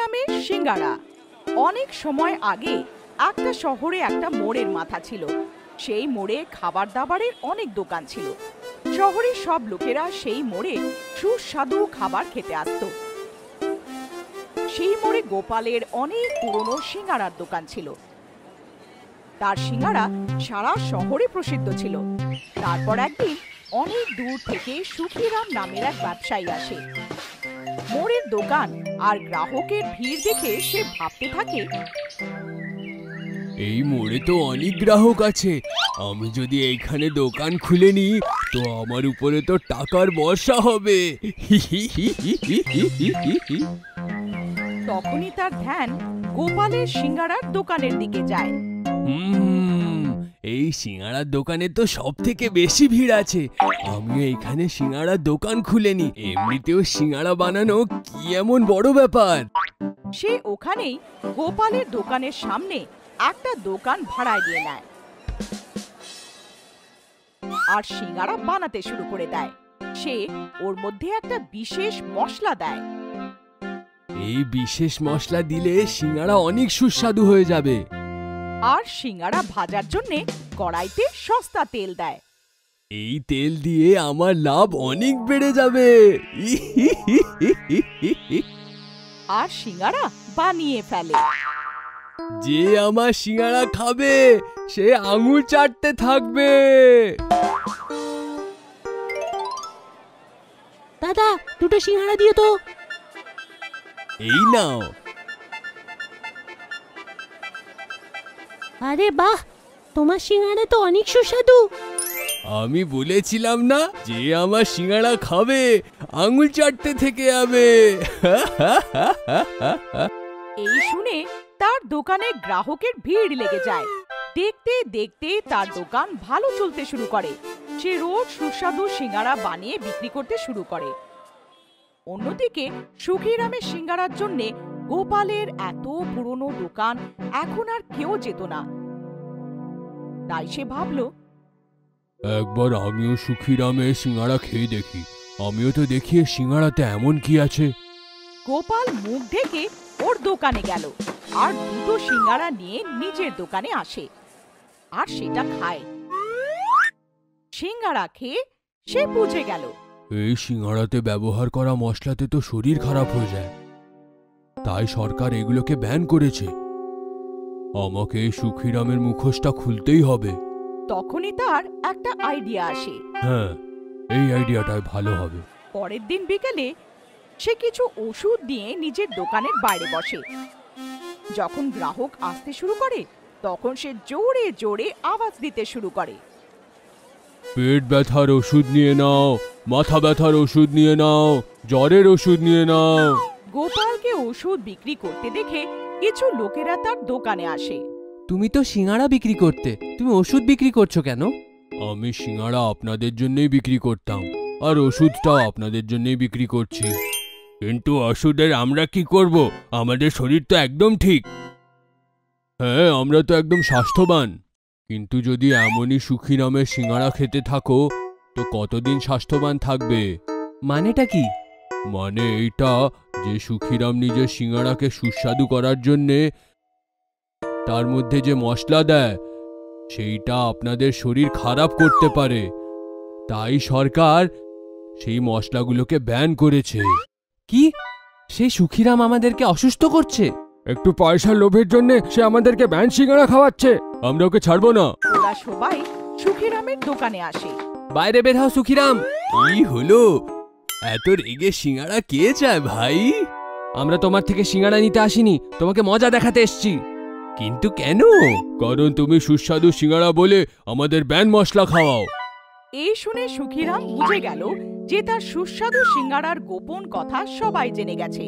সুখিরামের সিঙ্গারা। অনেক সময় আগে একটা শহরে একটা মোড়ের মাথা ছিল। সেই মোড়ে খাবার দাবারের অনেক দোকান ছিল। শহরের সব লোকেরা সেই মোড়ে সুস্বাদু খাবার খেতে আসতো। সেই মোড়ে গোপালের অনেক পুরনো সিঙ্গারার দোকান ছিল। তার সিঙ্গারা সারা শহরে প্রসিদ্ধ ছিল। তারপর একদিন অনেক দূর থেকে সুখিরাম নামের এক ব্যবসায়ী আসে। মোড়ের দোকান আর গ্রাহকের ভিড় দেখে সে ভাবতে থাকে, এই মোড়ে তো অনেক গ্রাহক আছে, আমি যদি এইখানে দোকান খুলে নিই তো আমার উপরে তো টাকার বর্ষা হবে। তখনই তার ধ্যান গোপালের সিঙ্গারার দোকানের দিকে যায়। এই সিঙ্গারার দোকানে তো সব থেকে বেশি ভিড় আছে, আমি এইখানে সিঙ্গারার দোকান খুলে নি। এমনিতেও সিঙ্গারা বানানো কি এমন বড় ব্যাপার। সে ওখানেই গোপালের দোকানের সামনে একটা দোকান ভাড়ায় দিয়ে নেয় আর সিঙ্গারা বানাতে শুরু করে দেয়। সে ওর মধ্যে একটা বিশেষ মশলা দেয়। এই বিশেষ মশলা দিলে সিঙ্গারা অনেক সুস্বাদু হয়ে যাবে। আর সিঙ্গারা ভাজার জন্য কড়াইতে সস্তা তেল দেয়। এই তেল দিয়ে আমার লাভ অনেক বেড়ে যাবে। আর সিঙ্গারা বানিয়ে ফেলে। যে আমার সিঙ্গারা খাবে সে আঙুল চাটতে থাকবে। দাদা, দুটো সিঙ্গারা দিও তো। এই নাও। আরে বাহ, তোমার সিঙ্গারা তো অনেক সুস্বাদু। আমি বলেছিলাম না, যে আমার সিঙ্গারা খাবে আঙুল চাটতে থেকে যাবে। এই শুনে তার দোকানে গ্রাহকের ভিড় লেগে যায়। দেখতে দেখতে তার দোকান ভালো চলতে শুরু করে। সে রোজ সুস্বাদু সিঙ্গারা বানিয়ে বিক্রি করতে শুরু করে। অন্যদিকে সুখিরামের সিঙ্গারার জন্য গোপালের এত পুরনো দোকান এখন আর কেউ যেত না। তাই সে ভাবলো, একবার আমিও সুখিরামের সিঙ্গারা খেয়ে দেখি, আমিও তো দেখি সিঙ্গারাতে এমন কি আছে। গোপাল মুখ ঢেকে ওর দোকানে গেল আর দুটো সিঙ্গারা নিয়ে নিজের দোকানে আসে আর সেটা খায়। সিঙ্গারা খেয়ে সে বুঝে গেল, এই সিঙ্গারাতে ব্যবহার করা মশলাতে তো শরীর খারাপ হয়ে যায়, তাই সরকার এগুলোকে ব্যান করেছে। আমাকে সুখিরামের মুখোশটা খুলতেই হবে। তখনই তার একটা আইডিয়া আসে। হ্যাঁ, এই আইডিয়াটাই ভালো হবে। পরের দিন বিকেলে সে কিছু ওষুধ নিয়ে নিজের দোকানের বাইরে বসে। যখন গ্রাহক আসতে শুরু করে তখন সে জোরে জোরে আওয়াজ দিতে শুরু করে, পেট ব্যথার ওষুধ নিয়ে নাও, মাথা ব্যথার ওষুধ নিয়ে নাও, জ্বরের ওষুধ নিয়ে নাও। গোপালকে ওষুধ বিক্রি করতে দেখে কিছু লোকেরা তার দোকানে আসে। তুমি তো সিঙ্গারা বিক্রি করতে, তুমি ওষুধ বিক্রি করছো কেন? আমি সিঙ্গারা আপনাদের জন্যই বিক্রি করতাম আর ওষুধটাও আপনাদের জন্যই বিক্রি করছি। কিন্তু ওষুধের আমরা কি করব? আমাদের শরীর তো একদম ঠিক। হ্যাঁ, আমরা তো একদম স্বাস্থ্যবান। কিন্তু যদি এমনই সুখিরামের সিঙ্গারা খেতে থাকো তো কতদিন স্বাস্থ্যবান থাকবে? মানেটা কি? মানে এইটা যে সুখিরাম নিজের সিঙ্গারাকে সুস্বাদু করার জন্যে তার মধ্যে যে মশলা দেয় সেইটা আপনাদের শরীর খারাপ করতে পারে, তাই সরকার সেই মশলাগুলোকে ব্যান করেছে। কি? সেই সুখিরাম আমাদেরকে অসুস্থ করছে? একটু পয়সার লোভের জন্য সে আমাদেরকে ব্যান সিঙ্গারা খাওয়াচ্ছে, আমরা ওকে ছাড়বো না। ওরা সবাই সুখিরামের দোকানে আসে। বাইরে বের হও সুখিরাম। কি হলো? এত রেগে সিঙ্গারা কে চায় ভাই? আমরা তোমার থেকে সিঙ্গারা নিতে আসিনি, তোমাকে মজা দেখাতে এসেছি। কিন্তু কেন? কারণ তুমি সুস্বাদু সিঙ্গারা বলে আমাদের ব্যান মশলা খাওয়াও। এই শুনে সুখিরাম বুঝে গেল যে তার সুস্বাদু সিঙ্গারার গোপন কথা সবাই জেনে গেছে।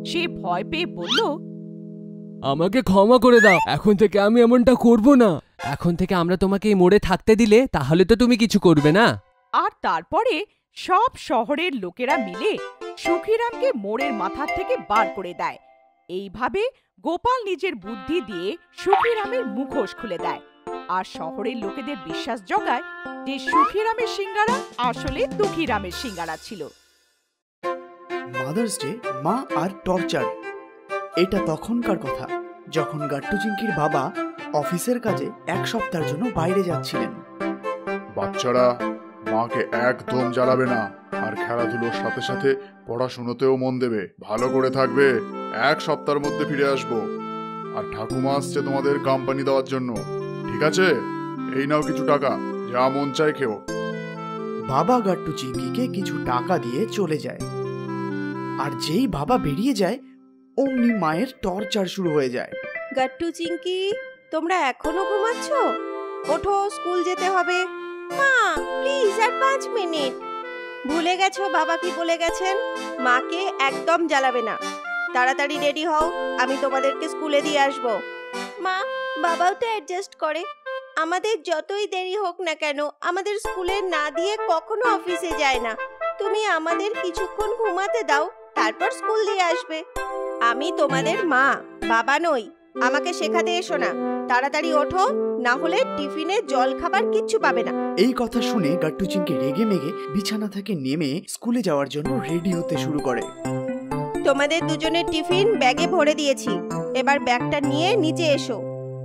সে ভয় পেয়ে বলল, আমাকে ক্ষমা করে দাও, এখন থেকে আমি এমনটা করব না। এখন থেকে আমরা তোমাকে এই মোড়ে থাকতে দিলে তাহলে তো তুমি কিছু করবে না। আর তারপরে সব শহরের লোকেরা মিলে সুখিরামকে মোড়ের মাথার থেকে বার করে দেয়। এইভাবে গোপাল নিজের বুদ্ধি দিয়ে সুখিরামের মুখোশ খুলে দেয় আর শহরের লোকেদের বিশ্বাস জগায় যে সুখিরামের সিঙ্গারা আসলে দুঃখীরামের সিঙ্গারা ছিল। মাদার্স ডে, মা আর টর্চার। এটা তখনকার কথা যখন গাট্টু চিংকির বাবা অফিসের কাজে 1 সপ্তাহের জন্য বাইরে যাচ্ছিলেন। বাচ্চারা, মাকে একদম জ্বালাবে না, আর খেলাধুলোর সাথে সাথে পড়াশুনোতেও মন দেবে, ভালো করে থাকবে। 1 সপ্তাহের মধ্যে ফিরে আসবো। আর ঠাকুমা আসছে তোমাদের কোম্পানি দেওয়ার জন্য, ঠিক আছে? এই নাও কিছু টাকা, যা মন চায় খেও। বাবা গাট্টু চিংকিকে কিছু টাকা দিয়ে চলে যায়। আর যেই বাবা বেরিয়ে যায় অমনি মায়ের টর্চার শুরু হয়ে যায়। গাট্টু চিংকি, তোমরা এখনো ঘুমাচ্ছ? ওঠো, স্কুল যেতে হবে। মা প্লিজ, আর 5 মিনিট। ভুলে গেছো বাবা কি বলে গেছেন? মাকে একদম জ্বালাবে না। তাড়াতাড়ি রেডি হও, আমি তোমাদেরকে স্কুলে দিয়ে আসবো। মা, বাবাও তো অ্যাডজাস্ট করে। আমাদের যতই দেরি হোক না কেন, আমাদের স্কুলে না দিয়ে কখনো অফিসে যায় না। তুমি আমাদের কিছুক্ষণ ঘুমাতে দাও, তারপর স্কুল দিয়ে আসবে। আমি তোমাদের মা, বাবা নই। আমাকে শেখাতে এসো না। তাড়াতাড়ি ওঠো, না হলে টিফিনে জল খাবার কিচ্ছু পাবে না। এই কথা শুনে গাট্টু চিংকি রেগে মেগে বিছানা থেকে নেমে স্কুলে যাওয়ার জন্য রেডি হতে শুরু করে। তোমাদের দুজনের টিফিন ব্যাগে ভরে দিয়েছি, এবার ব্যাগটা নিয়ে নিচে এসো।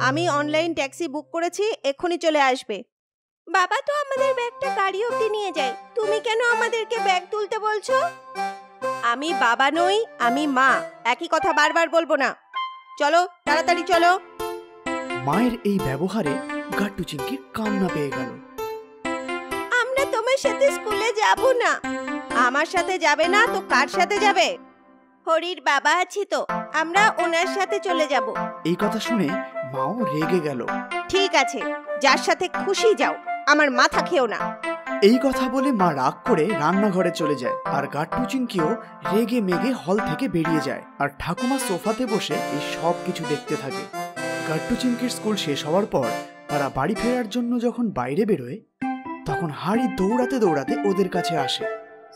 আমি অনলাইন ট্যাক্সি বুক করেছি, এক্ষুনি চলে আসবে। বাবা তো আমাদের ব্যাগটা গাড়ি অবধি নিয়ে যায়, তুমি কেন আমাদেরকে ব্যাগ তুলতে বলছো? আমি বাবা নই, আমি মা। একই কথা বারবার বলবো না। চলো, তাড়াতাড়ি চলো। মায়ের এই ব্যবহারে গাট্টু চিংকির কান্না পেয়ে গেল। আমরা তোমার সাথে স্কুলে যাব না। আমার সাথে যাবে না তো কার সাথে যাবে? হরির বাবা আছে তো, আমরা ওনার সাথে চলে যাব। এই কথা শুনে মাও রেগে গেল। ঠিক আছে, যার সাথে খুশি যাও, আমার মাথা খেও না। এই কথা বলে মা রাগ করে রান্নাঘরে চলে যায়। আর গাট্টু চিংকিও রেগে মেগে হল থেকে বেরিয়ে যায়। আর ঠাকুমা সোফাতে বসে এই সব কিছু দেখতে থাকে। গাট্টু চিংকির স্কুল শেষ হওয়ার পর তারা বাড়ি ফেরার জন্য যখন বাইরে বেরোয়, তখন হাড়ি দৌড়াতে দৌড়াতে ওদের কাছে আসে।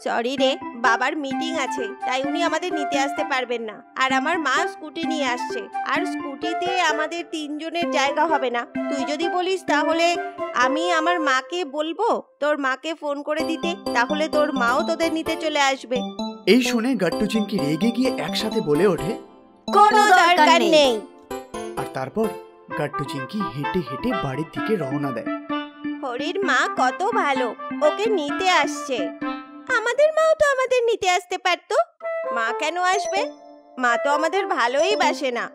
সরি রে, বাবার মিটিং আছে, তাই উনি আমাদের নিতে আসতে পারবেন না। আর আমার মা স্কুটি নিয়ে আসছে, আর স্কুটিতে আমাদের 3 জনের জায়গা হবে না। তুই যদি বলিস তাহলে আমি আমার মাকে বলবো তোর মাকে ফোন করে দিতে, তাহলে তোর মাও তোদের নিতে চলে আসবে। এই শুনে গাট্টু চিংকি রেগে গিয়ে একসাথে বলে ওঠে, কোনো দরকার নেই। আর তারপর গাট্টু চিংকি হেঁটে হেঁটে বাড়ির দিকে রওনা দেয়। হরির মা কত ভালো, ওকে নিতে আসছে। আমাদের মাও তো আমাদের নিতে আসতে পারতো। মা কেন আসবে? মা তো আমাদের ভালোই বাসে না।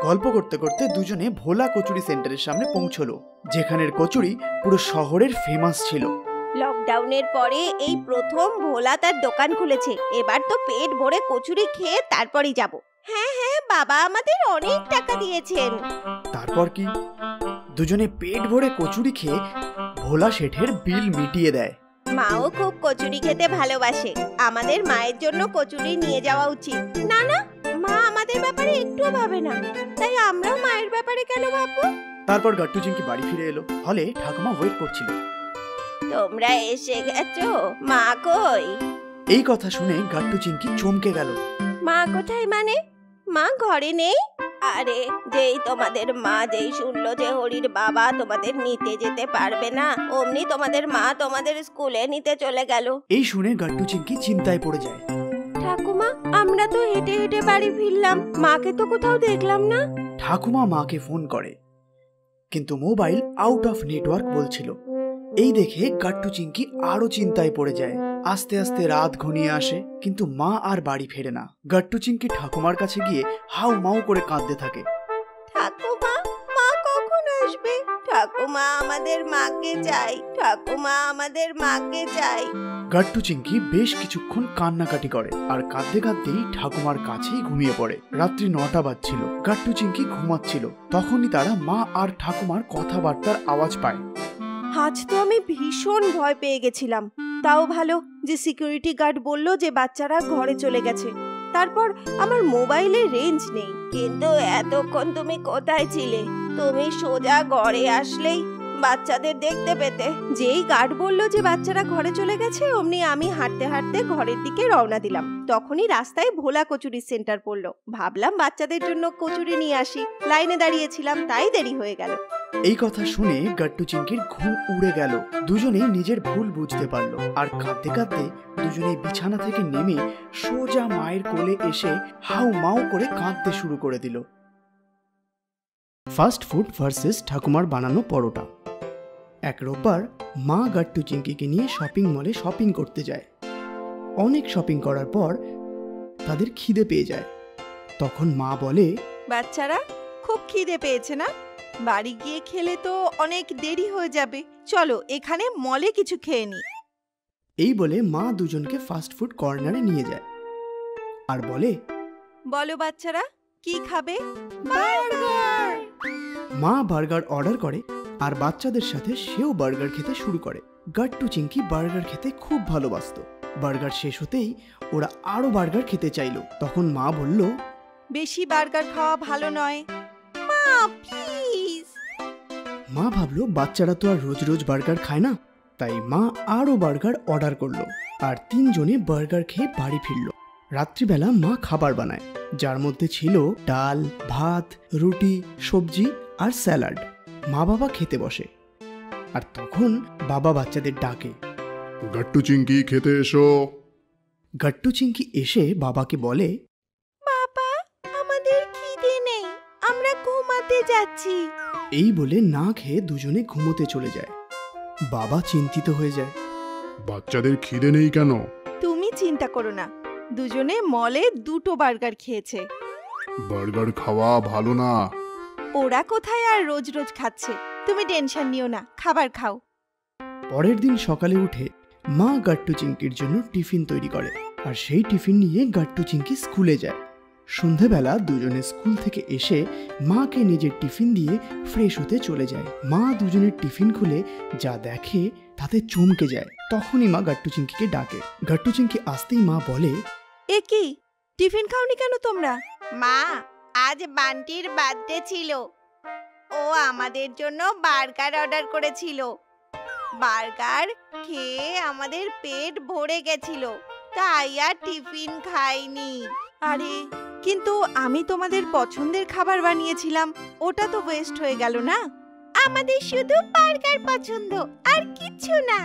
গল্প করতে করতে দুজনে ভোলা কচুরি সেন্টারের সামনে পৌঁছলো, যেখানের কচুরি পুরো শহরের ফেমাস ছিল। লকডাউনের পরে এই প্রথম ভোলা তার দোকান খুলেছে। এবার তো পেট ভরে কচুরি খেয়ে তারপরই যাব। হ্যাঁ হ্যাঁ, বাবা আমাদের অনেক টাকা দিয়েছেন। তারপর কি, দুজনে পেট ভরে কচুরি খেয়ে ভোলা শেঠের বিল মিটিয়ে দেয়। মাও খুব কচুরি খেতে ভালোবাসে, আমাদের মায়ের জন্য কচুরি নিয়ে যাওয়া উচিত। না না, মা আমাদের ব্যাপারে একটুও ভাবে না, তাই আমরাও মায়ের ব্যাপারে কেন ভাববো? তারপর গাট্টু চিংকি বাড়ি ফিরে এলো। হলে ঠাকুমা ওয়েট করছিল। তোমরা এসে গেছো, মা কই? এই কথা শুনে গাট্টু চিংকি চমকে গেল। মা কোথায় মানে? মা ঘরে নেই? আরে, যেই তোমাদের মা যেই শুনলো যে হরির বাবা তোমাদের নিতে যেতে পারবে না, অমনি তোমাদের মা তোমাদের স্কুলে নিতে চলে গেল। এই শুনে গাট্টু চিংকি চিন্তায় পড়ে যায়। ঠাকুমা, আমরা তো হেঁটে হেঁটে বাড়ি ফিরলাম, মাকে তো কোথাও দেখলাম না। ঠাকুমা মাকে ফোন করে, কিন্তু মোবাইল আউট অফ নেটওয়ার্ক বলছিল। এই দেখে গাট্টু চিংকি আরো চিন্তায় পড়ে যায়। আস্তে আস্তে রাত ঘনিয়ে আসে, কিন্তু মা আর বাড়ি ফেরে না। গাট্টু চিংকি ঠাকুমার কাছে গিয়ে হাউ মাউ করে কাঁদতে থাকে। ঠাকুমা, মা কখন আসবে? ঠাকুমা, আমাদের মাকে চাই। ঠাকুমা, আমাদের মাকে চাই। গাট্টু চিংকি বেশ কিছুক্ষণ কান্নাকাটি করে, আর কাঁদতে কাঁদতেই ঠাকুমার কাছেই ঘুমিয়ে পড়ে। রাত্রি 9টা বাজছিল, গাট্টু চিংকি ঘুমাচ্ছিল। তখনই তারা মা আর ঠাকুমার কথাবার্তার আওয়াজ পায়। আজ তো আমি ভীষণ ভয় পেয়ে গেছিলাম। তাও ভালো যে সিকিউরিটি গার্ড বলল যে বাচ্চারা ঘরে চলে গেছে। তারপর আমার মোবাইলে রেঞ্জ নেই। কিন্তু এতক্ষণ তুমি কোথায় ছিলে? তুমি সোজা ঘরে আসলেই বাচ্চাদের দেখতে পেতে। যেই গার্ড বলল যে বাচ্চারা ঘরে চলে গেছে, অমনি আমি হাঁটতে হাঁটতে ঘরের দিকে রওনা দিলাম। তখনই রাস্তায় ভোলা কচুরি সেন্টার পড়লো। ভাবলাম বাচ্চাদের জন্য কচুরি নিয়ে আসি। লাইনে দাঁড়িয়েছিলাম, তাই দেরি হয়ে গেল। এই কথা শুনে গাট্টু চিংকির ঘুম উড়ে গেল। দুজনেই নিজের ভুল বুঝতে পারলো আর কাঁদতে কাঁদতে দুজনেই বিছানা থেকে নেমে সোজা মায়ের কোলে এসে হাউ মাউ করে কাঁদতে শুরু করে দিল। ফাস্ট ফুড ভার্সেস ঠাকুমার বানানো পরোটা। এক রোববার মা গাট্টু চিংকিকে নিয়ে শপিং মলে শপিং করতে যায়। অনেক শপিং করার পর তাদের খিদে পেয়ে যায়। তখন মা বলে, বাচ্চারা খুব খিদে পেয়েছে না? বাড়ি গিয়ে খেলে তো অনেক দেরি হয়ে যাবে, চলো এখানে মলে কিছু খেয়ে নি। এই বলে মা দুজনকে ফাস্ট ফুড কর্নারে নিয়ে যায় আর বলে, বলো বাচ্চারা কি খাবে? বার্গার। মা বার্গার অর্ডার করে আর বাচ্চাদের সাথে সেও বার্গার খেতে শুরু করে। গাট্টু চিংকি বার্গার খেতে খুব ভালোবাসতো। বার্গার শেষ হতেই ওরা আরো বার্গার খেতে চাইলো। তখন মা বলল, বেশি বার্গার খাওয়া ভালো নয় মা, প্লিজ। মা ভাবলো বাচ্চারা তো আর রোজ রোজ বার্গার খায় না, তাই মা আরো বার্গার অর্ডার করলো আর তিনজনে বার্গার খেয়ে বাড়ি ফিরল। রাত্রিবেলা মা খাবার বানায়, যার মধ্যে ছিল ডাল, ভাত, রুটি, সবজি আর স্যালাড। মা বাবা খেতে বসে আর তখন বাবা বাচ্চাদের ডাকে, গাট্টু চিংকি খেতে এসো। গাট্টু চিংকি এসে বাবাকে বলে, বাবা আমাদের খিদে নেই, আমরা ঘুমাতে যাচ্ছি। এই বলে না খেয়ে দুজনে ঘুমোতে চলে যায়। বাবা চিন্তিত হয়ে যায়। বাচ্চাদের খিদে নেই কেন? তুমি চিন্তা করো না, দুজনে মলে 2টো বার্গার খেয়েছে। বার্গার খাওয়া ভালো না। ওরা কোথায় আর রোজ রোজ খাচ্ছে, তুমি টেনশন নিও না, খাবার খাও। পরের দিন সকালে উঠে মা গাট্টু চিংকির জন্য টিফিন তৈরি করে আর সেই টিফিন নিয়ে গাট্টু চিংকি স্কুলে যায়। সন্ধেবেলা দুজনে স্কুল থেকে এসে মাকে নিজের টিফিন দিয়ে ফ্রেশ হতে চলে যায়। মা দুজনের টিফিন খুলে যা দেখে তাতে চমকে যায়। তখনই মা গাট্টু চিংকিকে ডাকে। গাট্টু চিংকি আসতেই মা বলে, এ কি, টিফিন খাওনি কেন তোমরা? মা, আজ বান্টির বার্থডে ছিল, ও আমাদের জন্য বার্গার অর্ডার করেছিল। বার্গার খেয়ে আমাদের পেট ভরে গেছিল, তাই আর টিফিন খাইনি। আরে কিন্তু আমি তোমাদের পছন্দের খাবার বানিয়েছিলাম, ওটা তো ওয়েস্ট হয়ে গেল না? আমাদের শুধু বার্গার পছন্দ, আর কিছু না।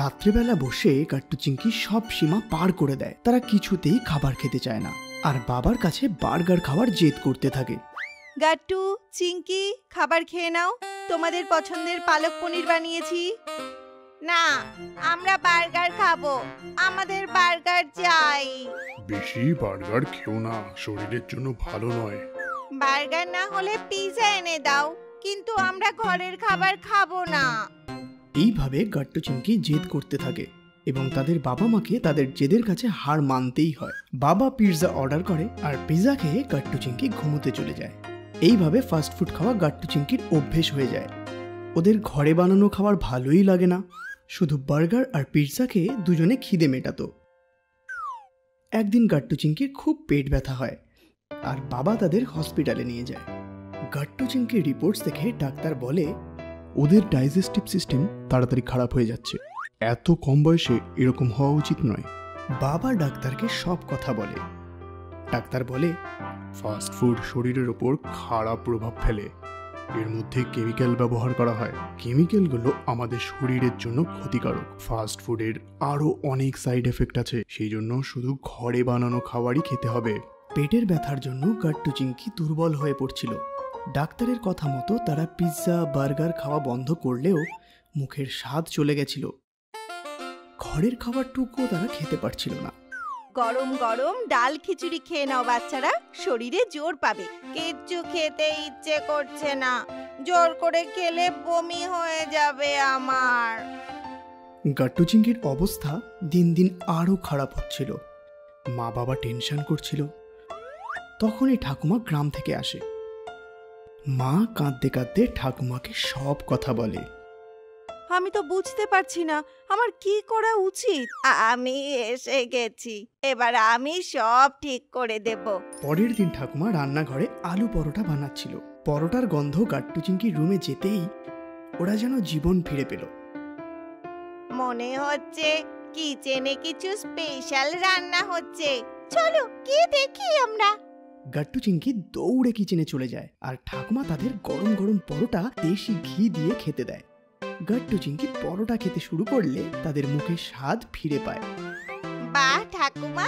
রাত্রিবেলা বসে গাট্টু চিংকি সব সীমা পার করে দেয়। তারা কিছুতেই খাবার খেতে চায় না আর বাবার কাছে বার্গার খাওয়ার জেদ করতে থাকে। গাট্টু, চিংকি খাবার খেয়ে নাও, তোমাদের পছন্দের পালক পনির বানিয়েছি। না, আমরা বার্গার খাবো, আমাদের বার্গার চাই। বেশি বার্গার খেও না, শরীরের জন্য ভালো নয়। বার্গার না হলে পিৎজা এনে দাও, কিন্তু আমরা ঘরের খাবার খাবো না। এইভাবে গাট্টু চিংকি জেদ করতে থাকে এবং তাদের বাবা মাকে তাদের জেদের কাছে হার মানতেই হয়। বাবা পিৎজা অর্ডার করে আর পিৎজা খেয়ে গাট্টু চিংকি ঘুমোতে চলে যায়। এইভাবে ফাস্ট ফুড খাওয়া গাট্টু চিংকির অভ্যেস হয়ে যায়। ওদের ঘরে বানানো খাবার ভালোই লাগে না, শুধু বার্গার আর পিৎজা খেয়ে দুজনে খিদে মেটাতো। একদিন গাট্টু চিংকির খুব পেট ব্যথা হয় আর বাবা তাদের হসপিটালে নিয়ে যায়। গাট্টু চিংকির রিপোর্টস দেখে ডাক্তার বলে, ওদের ডাইজেস্টিভ সিস্টেম তাড়াতাড়ি খারাপ হয়ে যাচ্ছে, এত কম বয়সে এরকম হওয়া উচিত নয়। বাবা ডাক্তারকে সব কথা বলে। ডাক্তার বলে, ফাস্ট ফুড শরীরের ওপর খারাপ প্রভাব ফেলে, এর মধ্যে কেমিক্যাল ব্যবহার করা হয়, কেমিক্যালগুলো আমাদের শরীরের জন্য ক্ষতিকারক। ফাস্ট ফুডের আরো অনেক সাইড এফেক্ট আছে, সেই জন্য শুধু ঘরে বানানো খাবারই খেতে হবে। পেটের ব্যথার জন্য গাট্টু চিংকি দুর্বল হয়ে পড়ছিল। ডাক্তারের কথা মতো তারা পিৎজা বার্গার খাওয়া বন্ধ করলেও মুখের স্বাদ চলে গেছিল। ঘরের খাবারটুকু তারা খেতে পারছিল না। গরম গরম ডাল খিচুড়ি খেয়ে নাও বাচ্চারা, শরীরে জোর পাবে। কিচ্ছু খেতে ইচ্ছে করছে না, জোর করে খেলে বমি হয়ে যাবে আমার। গাট্টু চিংকির অবস্থা দিন দিন আরো খারাপ হচ্ছিল। মা বাবা টেনশন করছিল। তখনই ঠাকুমা গ্রাম থেকে আসে। মা কাঁদতে কাঁদতে ঠাকুমাকে সব কথা বলে। আমি তো বুঝতে পারছি না আমার কি করা উচিত। আমি এসে গেছি, এবার আমি সব ঠিক করে দেব। পরের দিন ঠাকুমা রান্নাঘরে আলু পরোটা বানাচ্ছিল। পরোটার গন্ধ গাট্টু চিংকির রুমে যেতেই ওরা যেন জীবন ফিরে পেল। মনে হচ্ছে কিচেনে কিছু স্পেশাল রান্না হচ্ছে, চলো গিয়ে দেখি আমরা। গাট্টু চিংকি দৌড়ে কিচেনে চলে যায় আর ঠাকুমা তাদের গরম গরম পরোটা দেশি ঘি দিয়ে খেতে দেয়। গাট্টু চিংকি পরোটা খেতে শুরু করলে তাদের মুখে স্বাদ ফিরে পায়। বাহ ঠাকুমা,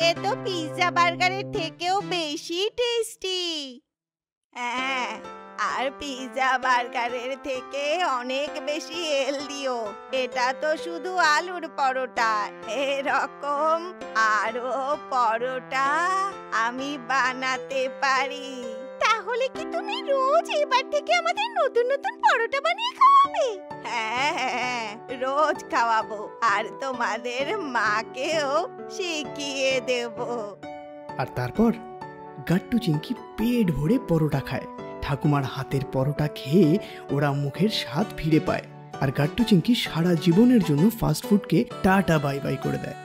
এ তো পিৎজা বার্গারের থেকেও বেশি টেস্টি। হ্যাঁ, আর পিৎজা বার্গারের থেকে অনেক বেশি হেলদিও। এটা তো শুধু আলুর পরোটা, এরকম আরো পরোটা আমি বানাতে পারি। তাহলে কি তুমি রোজ এবার থেকে আমাদের নতুন নতুন পরোটা বানিয়ে খাওয়াবে? হ্যাঁ, রোজ খাওয়াবো, আর তোমাদের মাকেও শিখিয়ে দেব। আর তারপর গাট্টু চিংকি পেট ভরে পরোটা খায়। ঠাকুমার হাতের পরোটা খেয়ে ওরা মুখের স্বাদ ফিরে পায়। আর গাট্টু চিংকি সারা জীবনের জন্য ফাস্টফুডকে টাটা বাই বাই করে দেয়।